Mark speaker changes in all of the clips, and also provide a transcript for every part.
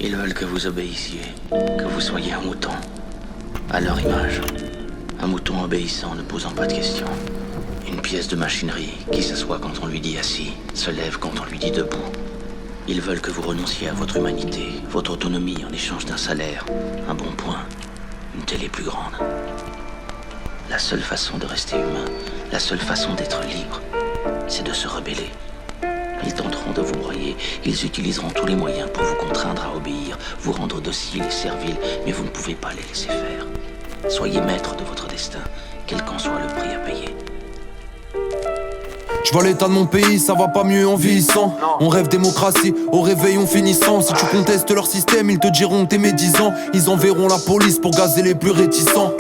Speaker 1: Ils veulent que vous obéissiez, que vous soyez un mouton, à leur image. Un mouton obéissant, ne posant pas de questions. Une pièce de machinerie qui s'assoit quand on lui dit assis, se lève quand on lui dit debout. Ils veulent que vous renonciez à votre humanité, votre autonomie en échange d'un salaire, un bon point, une télé plus grande. La seule façon de rester humain, la seule façon d'être libre, c'est de se rebeller. Ils tenteront de vous broyer, ils utiliseront tous les moyens pour vous contraindre à obéir, vous rendre docile et servile, mais vous ne pouvez pas les laisser faire. Soyez maître de votre destin, quel qu'en soit le prix à payer.
Speaker 2: Je vois l'état de mon pays, ça va pas mieux en vieillissant. On rêve démocratie, au réveil on finissant. Si tu contestes leur système, ils te diront que t'es médisant. Ils enverront la police pour gazer les plus réticents.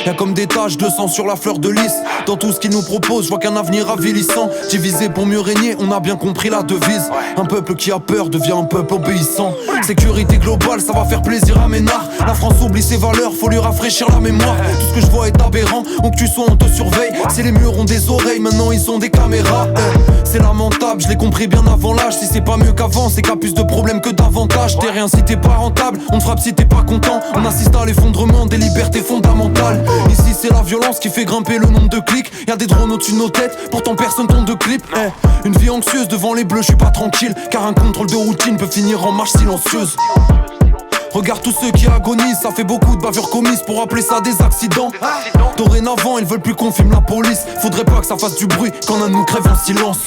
Speaker 2: Y'a comme des taches de sang sur la fleur de lys. Dans tout ce qu'ils nous proposent, je vois qu'un avenir avilissant. Divisé pour mieux régner, on a bien compris la devise. Un peuple qui a peur devient un peuple obéissant. Sécurité globale, ça va faire plaisir à Ménard. La France oublie ses valeurs, faut lui rafraîchir la mémoire. Tout ce que je vois est aberrant, où que tu sois on te surveille. Si les murs ont des oreilles, maintenant ils ont des caméras. C'est lamentable, je l'ai compris bien avant l'âge. Si c'est pas mieux qu'avant, c'est qu'il y a plus de problèmes que d'avantages. T'es rien si t'es pas rentable, on te frappe si t'es pas content. On assiste à l'effondrement des libertés fondamentales. Ici c'est la violence qui fait grimper le nombre de clics. Y'a des drones au-dessus de nos têtes, pourtant personne tourne de clip. Une vie anxieuse devant les bleus, je suis pas tranquille. Car un contrôle de routine peut finir en marche silencieuse. Regarde tous ceux qui agonisent, ça fait beaucoup de bavures commises pour appeler ça des accidents. Dorénavant, ils veulent plus qu'on filme la police. Faudrait pas que ça fasse du bruit quand l'un de nous crève en silence.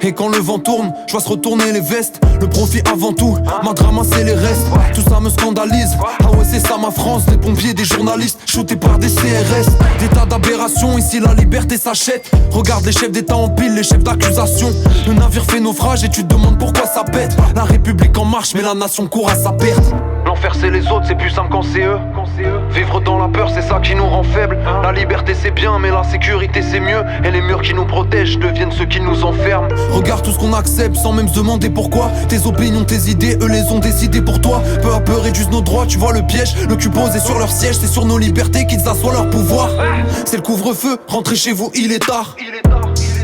Speaker 2: Et quand le vent tourne, je vois se retourner les vestes. Le profit avant tout, ma drama c'est les restes. Tout ça me scandalise, ah ouais c'est ça ma France. Des pompiers, des journalistes, shootés par des CRS. Des tas d'aberrations, ici la liberté s'achète. Regarde les chefs d'état en pile, les chefs d'accusation. Le navire fait naufrage et tu te demandes pourquoi ça pète. La République en marche mais la nation court à sa perte.
Speaker 3: L'enfer c'est les autres, c'est plus simple quand c'est eux. Vivre dans la peur c'est ça qui nous rend faibles. La liberté c'est bien mais la sécurité c'est mieux. Et les murs qui nous protègent deviennent ceux qui nous enferment.
Speaker 2: Regarde tout ce qu'on accepte sans même se demander pourquoi. Tes opinions, tes idées, eux les ont décidées pour toi. Peu à peu réduisent nos droits, tu vois le piège. Le cul posé sur leur siège, c'est sur nos libertés qu'ils assoient leur pouvoir. C'est le couvre-feu, rentrez chez vous, il est tard.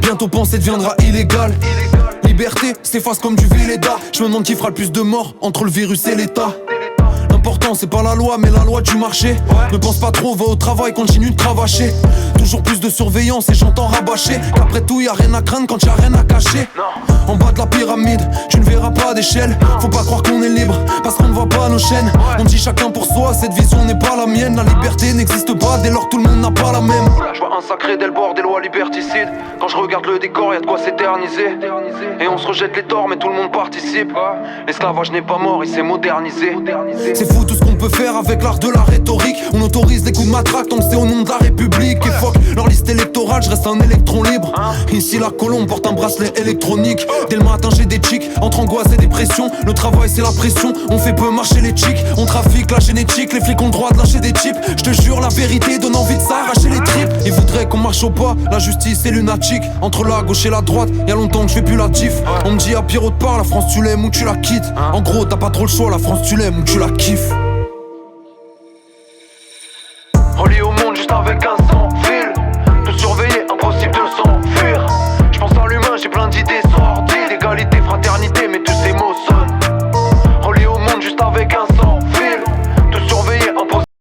Speaker 2: Bientôt penser deviendra illégal. Liberté s'efface comme du Véleda. Je me demande qui fera le plus de morts entre le virus et l'État. L'important c'est pas la loi mais la loi du marché. Ne pense pas trop, va au travail, continue de cravacher. Toujours plus de surveillance et j'entends rabâcher qu'après tout y'a rien à craindre quand y'a rien à cacher. En bas de la pyramide, tu ne verras pas d'échelle. Faut pas croire qu'on est libre parce qu'on ne voit pas nos chaînes. On dit chacun pour soi, cette vision n'est pas la mienne. La liberté n'existe pas dès lors que tout le monde n'a pas la même.
Speaker 3: Je vois un sacré dès le bord des lois liberticides. Quand je regarde le décor y'a de quoi s'éterniser. Et on se rejette les torts mais tout le monde participe. L'esclavage n'est pas mort, il s'est modernisé.
Speaker 2: C'est fou tout ce qu'on peut faire avec l'art de la rhétorique. On autorise des coups de matraque tant que c'est au nom de la République. Et fuck leur liste électorale, je reste un électron libre. Ici la colombe porte un bracelet électronique. Dès le matin j'ai des tics, entre angoisse et dépression. Le travail c'est la pression, on fait peu marcher les chicks. On trafique la génétique, les flics ont le droit de lâcher des chips. Je te jure la vérité donne envie de s'arracher les tripes. Ils voudraient qu'on marche au pas, la justice est lunatique. Entre la gauche et la droite, y'a longtemps que je fais plus la tif. On me dit à Pierrot de part, la France tu l'aimes ou tu la quittes. En gros t'as pas trop le choix, la France tu l'aimes ou tu la kiffes.